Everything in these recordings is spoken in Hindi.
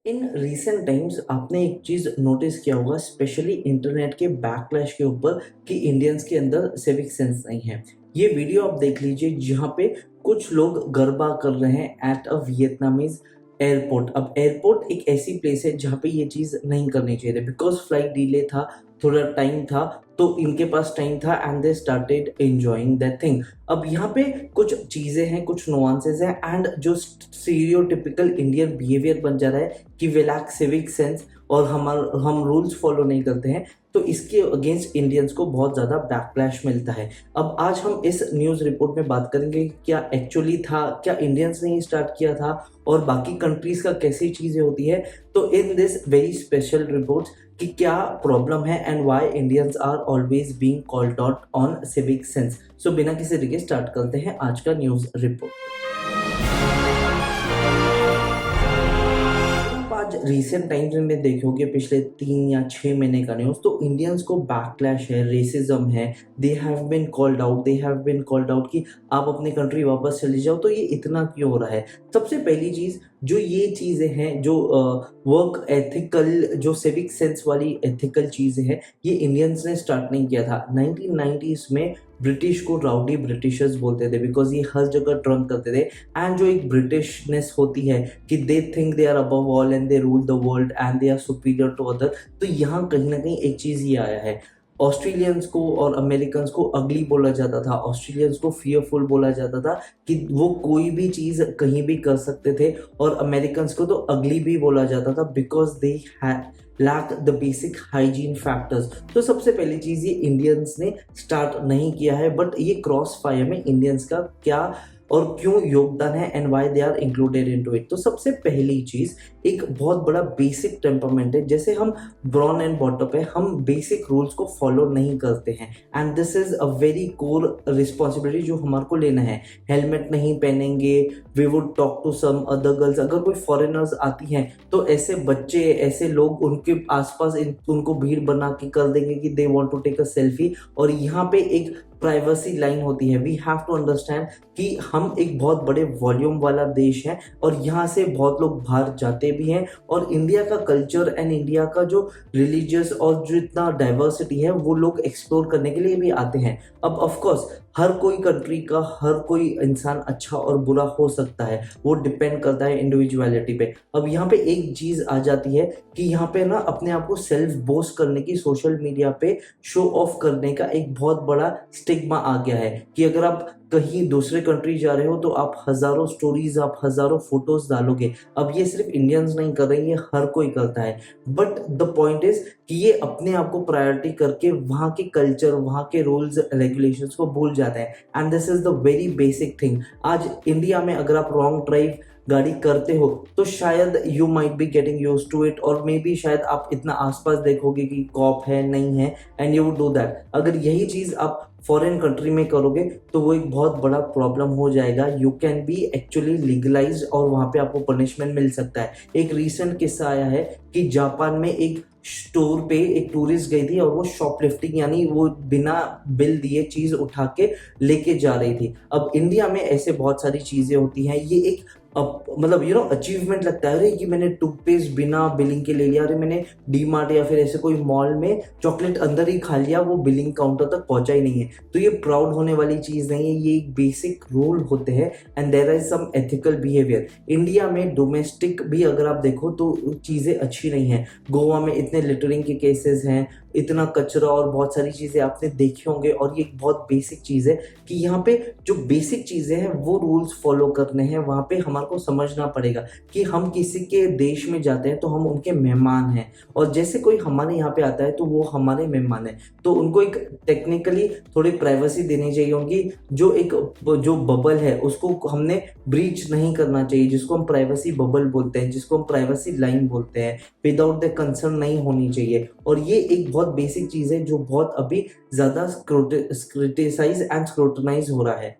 इन रिसेंट टाइम्स आपने एक चीज नोटिस किया होगा, स्पेशली इंटरनेट के बैकलैश के ऊपर, कि इंडियंस के अंदर सिविक सेंस नहीं है। ये वीडियो आप देख लीजिए जहाँ पे कुछ लोग गरबा कर रहे हैं एट अ वियतनामीज एयरपोर्ट। अब एयरपोर्ट एक ऐसी प्लेस है जहाँ पे ये चीज नहीं करनी चाहिए थी, बिकॉज फ्लाइट डिले था, थोड़ा टाइम था, तो इनके पास टाइम था and they started enjoying that thing. अब यहाँ पे कुछ चीजें हैं, कुछ नुआंसेस हैं, एंड जो स्टीरियोटिपिकल इंडियन बिहेवियर बन जा रहा है कि वी लैक सिविक सेंस और हम रूल्स फॉलो नहीं करते हैं, तो इसके अगेंस्ट इंडियंस को बहुत ज़्यादा बैकलैश मिलता है। अब आज हम इस न्यूज़ रिपोर्ट में बात करेंगे कि क्या एक्चुअली था, क्या इंडियंस ने ही स्टार्ट किया था और बाकी कंट्रीज का कैसी चीज़ें होती है। तो in this very special report कि क्या प्रॉब्लम है and why Indians are always being called out on civic sense. So बिना किसी देरी के स्टार्ट करते हैं आज का न्यूज़ रिपोर्ट। आज रिसेंट टाइम्स में देखोगे पिछले 3 या 6 महीने का न्यूज़, तो इंडियंस को बैकलैश है, रेसिज्म है, they have been called out, कि आप अपनी कंट्री वापस चले जाओ। तो ये इतना क्यों हो रहा है? सबसे पहली चीज़, जो ये चीज़ें हैं, जो वर्क एथिकल, जो सिविक सेंस वाली एथिकल चीज़ें हैं, ये इंडियंस ने स्टार्ट नहीं किया था। 1990s में ब्रिटिश को राउडी ब्रिटिशर्स बोलते थे, बिकॉज ये हर जगह ड्रंक करते थे। एंड जो एक ब्रिटिशनेस होती है कि they think they are above all and they rule the world and they are superior to other, तो यहाँ कहीं ना कहीं एक चीज़ ये आया है। ऑस्ट्रेलियंस को और अमेरिकन्स को अगली बोला जाता था, ऑस्ट्रेलियंस को फियरफुल बोला जाता था कि वो कोई भी चीज़ कहीं भी कर सकते थे, और अमेरिकन्स को तो अगली भी बोला जाता था because they lack the basic hygiene factors. तो सबसे पहली चीज़ ये इंडियंस ने स्टार्ट नहीं किया है, बट ये क्रॉस फायर में इंडियंस का क्या और क्यों योगदान है and why they are included into it. तो सबसे पहली चीज, एक बहुत बड़ा बेसिक टेम्परमेंट है। जैसे हम ब्रॉन एंड बॉटअप है, हम बेसिक रूल्स को फॉलो नहीं करते हैं, and this is a very core responsibility जो हमारे को लेना है। हेलमेट नहीं पहनेंगे, we would talk to some other girls. अगर कोई फॉरेनर्स आती हैं तो ऐसे बच्चे, ऐसे लोग उनके आसपास उनको भीड़ बना के कर देंगे कि they want to take a selfie. और यहाँ पे एक प्राइवेसी लाइन होती है। वी हैव टू अंडरस्टैंड कि हम एक बहुत बड़े वॉल्यूम वाला देश है और यहाँ से बहुत लोग बाहर जाते भी हैं, और इंडिया का कल्चर एंड इंडिया का जो रिलीजियस और जो इतना डाइवर्सिटी है वो लोग एक्सप्लोर करने के लिए भी आते हैं। अब ऑफ कोर्स हर कोई कंट्री का हर कोई इंसान अच्छा और बुरा हो सकता है, वो डिपेंड करता है इंडिविजुअलिटी पे। अब यहाँ पे एक चीज आ जाती है कि यहाँ पे ना अपने आप को सेल्फ बोस्ट करने की, सोशल मीडिया पे शो ऑफ करने का एक बहुत बड़ा स्टिग्मा आ गया है कि अगर आप कहीं दूसरे कंट्री जा रहे हो तो आप हजारों स्टोरीज, आप हजारों फोटोज डालोगे। अब ये सिर्फ इंडियंस नहीं कर रहे, ये हर कोई करता है। बट द पॉइंट इज कि ये अपने आप को प्रायोरिटी करके वहाँ के कल्चर, वहाँ के रूल्स रेगुलेशंस को भूल जाते हैं, and this is the very basic thing. आज इंडिया में अगर आप रॉन्ग ड्राइव गाड़ी करते हो तो शायद you might be getting use to it, और मे बी शायद आप इतना आसपास देखोगे कि कॉप है नहीं है, and you would do that. अगर यही चीज आप फॉरेन कंट्री में करोगे तो वो एक बहुत बड़ा प्रॉब्लम हो जाएगा। You can be actually legalised और वहां पे आपको पनिशमेंट मिल सकता है। एक रिसेंट किस्सा आया है कि जापान में एक स्टोर पे एक टूरिस्ट गई थी और वो शॉपलिफ्टिंग, यानी वो बिना बिल दिए चीज उठा के लेके जा रही थी। अब इंडिया में ऐसे बहुत सारी चीजें होती हैं, ये एक मतलब अचीवमेंट लगता है, अरे कि मैंने टूथपेस्ट बिना बिलिंग के ले लिया, अरे मैंने डी मार्ट या फिर ऐसे कोई मॉल में चॉकलेट अंदर ही खा लिया, वो बिलिंग काउंटर तक पहुंचा ही नहीं है। तो ये प्राउड होने वाली चीज नहीं है, ये एक बेसिक रूल होते हैं, and there is some ethical behaviour. India में डोमेस्टिक भी अगर आप देखो तो चीजें अच्छी नहीं है। गोवा में इतने लिटरिंग के केसेस हैं, इतना कचरा और बहुत सारी चीजें आपने देखी होंगे, और ये एक बहुत बेसिक चीज है कि यहाँ पे जो बेसिक चीजें हैं वो रूल्स फॉलो करने हैं। वहां पे हमारे को समझना पड़ेगा कि हम किसी के देश में जाते हैं तो हम उनके मेहमान हैं, और जैसे कोई हमारे यहाँ पे आता है तो वो हमारे मेहमान है, तो उनको एक टेक्निकली थोड़ी प्राइवेसी देनी चाहिए। उनकी जो बबल है उसको हमने ब्रीच नहीं करना चाहिए, जिसको हम प्राइवेसी बबल बोलते हैं, जिसको हम प्राइवेसी लाइन बोलते हैं, विदाउट द कंसर्न नहीं होनी चाहिए। और ये एक बहुत बेसिक चीज है जो बहुत अभी ज्यादा क्रिटिसाइज एंड स्क्रूटनाइज हो रहा है।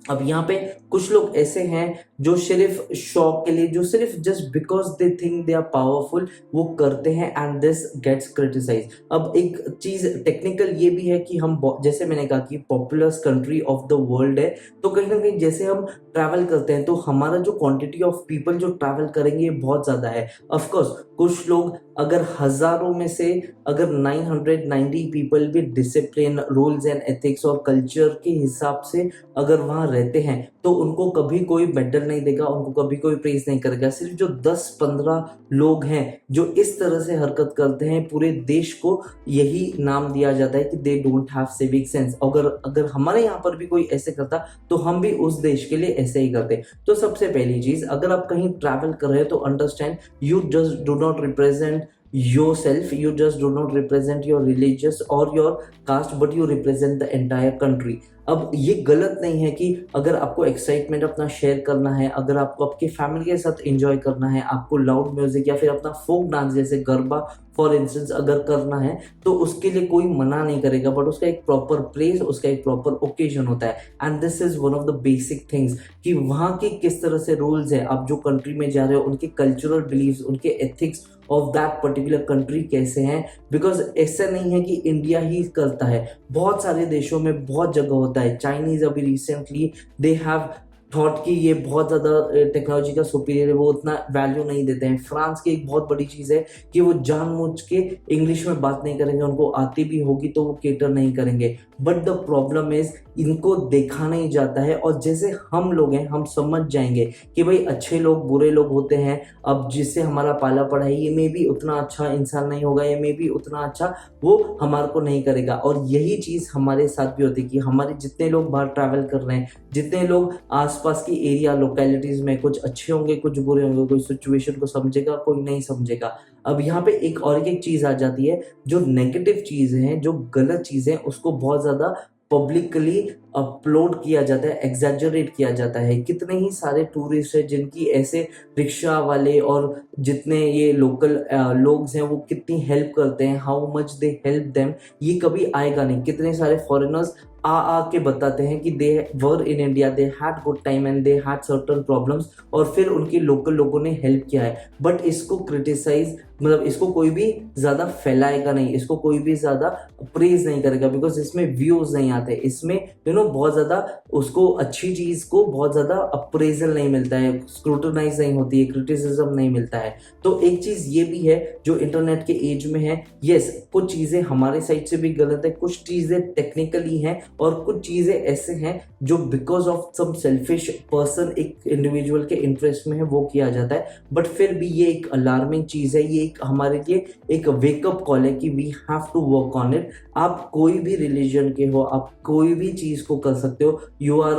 अब यहाँ पे कुछ लोग ऐसे हैं जो सिर्फ शौक के लिए, जो सिर्फ just because they think they are powerful वो करते हैं एंड दिस गेट्स क्रिटिसाइज। अब एक चीज टेक्निकल ये भी है कि हम जैसे मैंने कहा कि popular country of the world है, तो कहीं ना कहीं जैसे हम ट्रैवल करते हैं तो हमारा जो क्वांटिटी ऑफ पीपल जो ट्रैवल करेंगे ये बहुत ज्यादा है। ऑफ कोर्स कुछ लोग अगर हजारों में से अगर 990 पीपल भी डिसिप्लिन, रूल्स एंड एथिक्स और कल्चर के हिसाब से अगर वहां रहते हैं तो उनको कभी कोई मेडल नहीं देगा, उनको कभी कोई प्रेज नहीं करेगा। सिर्फ जो 10-15 लोग हैं जो इस तरह से हरकत करते हैं, पूरे देश को यही नाम दिया जाता है कि they don't have civic sense. अगर हमारे यहाँ पर भी कोई ऐसे करता तो हम भी उस देश के लिए ऐसे ही करते। तो सबसे पहली चीज, अगर आप कहीं ट्रैवल कर रहे हो तो understand you just do not represent yourself, you just do not represent your religious or your caste, but you represent the entire country। अब ये गलत नहीं है कि अगर आपको एक्साइटमेंट अपना शेयर करना है, अगर आपको आपके फैमिली के साथ एंजॉय करना है, आपको लाउड म्यूजिक या फिर अपना फोक डांस जैसे गरबा फॉर इंस्टेंस अगर करना है तो उसके लिए कोई मना नहीं करेगा, बट उसका एक प्रॉपर प्लेस, उसका एक प्रॉपर ओकेजन होता है। And this is one of the basic things कि वहाँ के किस तरह से रूल्स है, आप जो कंट्री में जा रहे हो उनके कल्चरल बिलीव्स, उनके ethics of that particular country कैसे हैं। बिकॉज ऐसा नहीं है कि इंडिया ही करता है, बहुत सारे देशों में बहुत जगह होता है। चाइनीज अभी रिसेंटली दे हैव थॉट कि ये बहुत ज़्यादा टेक्नोलॉजी का सुपीरियर है, वो उतना वैल्यू नहीं देते हैं। फ्रांस की एक बहुत बड़ी चीज़ है कि वो जानबूझ के इंग्लिश में बात नहीं करेंगे, उनको आती भी होगी तो वो केटर नहीं करेंगे। बट द प्रॉब्लम इज इनको देखा नहीं जाता है, और जैसे हम लोग हैं हम समझ जाएंगे कि भाई अच्छे लोग बुरे लोग होते हैं। अब जिससे हमारा पाला पड़ा है ये मे भी उतना अच्छा इंसान नहीं होगा, ये मे भी उतना अच्छा वो हमारे को नहीं करेगा। और यही चीज़ हमारे साथ भी होती है कि हमारे जितने लोग बाहर ट्रैवल कर रहे हैं, जितने लोग आसपास की एरिया लोकेलिटीज में, कुछ अच्छे होंगे कुछ बुरे होंगे, कोई सिचुएशन को समझेगा कोई नहीं समझेगा। अब यहाँ पे एक चीज आ जाती है, जो नेगेटिव चीज है, जो गलत चीज है, उसको बहुत ज्यादा पब्लिकली अपलोड किया जाता है, एग्जैजरेट किया जाता है। कितने ही सारे टूरिस्ट हैं जिनकी ऐसे रिक्शा वाले और जितने ये लोकल लोग हैं वो कितनी हेल्प करते हैं, how much they help them, ये कभी आएगा नहीं। कितने सारे फॉरेनर्स आ के बताते हैं कि they were in India, they had good time and they had certain problems, और फिर उनके लोकल लोगों ने हेल्प किया है। बट इसको क्रिटिसाइज, मतलब इसको कोई भी ज्यादा फैलाएगा नहीं, इसको कोई भी ज्यादा प्रेज नहीं करेगा, बिकॉज इसमें व्यूज नहीं आते, इसमें बहुत ज्यादा उसको अच्छी चीज को बहुत ज्यादा अप्रेजल नहीं मिलता है, स्क्रूटनाइज नहीं होती है, क्रिटिसिज्म नहीं मिलता है। तो एक चीज ये भी है जो इंटरनेट के एज में है, यस कुछ चीजें हमारे साइड से भी गलत है, कुछ चीजें टेक्निकली हैं, और कुछ चीजें ऐसे हैं जो because of some selfish person, एक इंडिविजुअल के इंटरेस्ट में है, वो किया जाता है। बट फिर भी ये एक अलार्मिंग चीज है, ये एक हमारे लिए एक वेकअप कॉल है कि we have to work on it. आप कोई भी रिलीजन के हो, आप कोई भी चीज को कर सकते हो, यू आर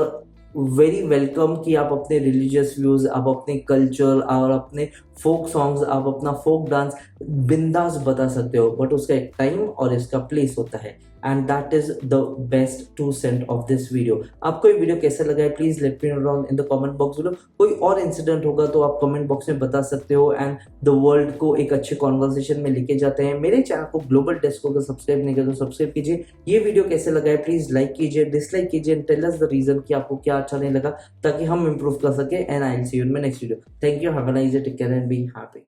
वेरी वेलकम कि आप अपने रिलीजियस व्यूज, आप अपने कल्चर और अपने फोक सॉन्ग्स, आप अपना फोक डांस बिंदास बता सकते हो, बट उसका एक टाइम और इसका प्लेस होता है। And that is the best 2 cent of this video. आपको ये वीडियो कैसा लगा है please let me know down in the comment box below. कोई और इंसिडेंट होगा तो आप कमेंट बॉक्स में बता सकते हो, एंड द वर्ल्ड को एक अच्छे कॉन्वर्सेशन में लेके जाते हैं। मेरे चैनल को ग्लोबल डेस्क को अगर सब्सक्राइब नहीं किया तो सब्सक्राइब कीजिए। ये वीडियो कैसे लगा है प्लीज लाइक कीजिए, डिसलाइक कीजिए, and tell us the reason कि आपको क्या अच्छा नहीं लगा, ताकि हम इंप्रूव कर सके। And I will see you in my next video. Thank you, have a nice day, take care and be happy.